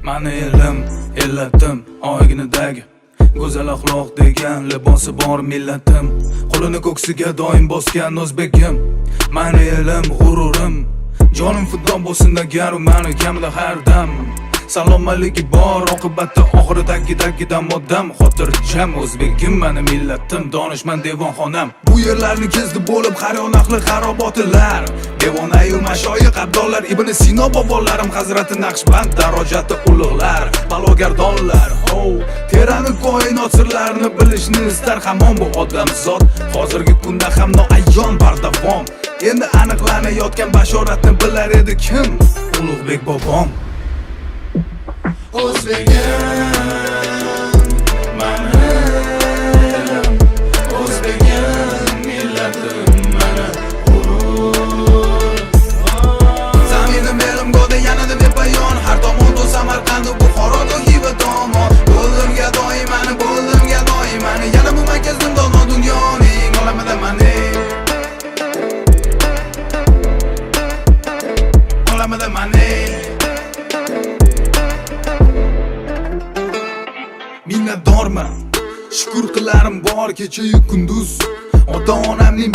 Mani elim, illatim, oyginidagi go'zal axloq degan libosi bor millatim. Qo'lini ko'ksiga doim bosgan o'zbekim. Mani elim, g'ururim, jonim fido bo'lsin agar u mani kamda har dam. Salomaligi bor, oqibatda oxiridagi moddam. Xotirjam o'zbekim, mani millatim, donishmand devonxonam. Bu yerlarni kezdi bo'lib har yon ahli xarobotilar. Devonayu mashoyiq abdollar, Ibn Sino bobolarim, Hazrati Naqshband darajati ulug'lar, balogardonlar. Terani koinot sirlarini bilishni istar hamon bu odamzod. Hozirgi kunda ham noayon bardavom. Endi aniqlanayotgan bashoratni bilar edi kim? Ulug'bek bobom. O'zbegim, mani elim, o'zbegim, millatim, mani g'urur. Zaminim elim go'da yanada bepayon, har tomonda Samarqand, Buxoroda Xiva tomon. Bo'ldimga doimani, yana bu markazim dono dunyoning olamida mani. Olamida mani. Minnatdorman, shukr qilarim bor kecha-yu kunduz. Ota-onamning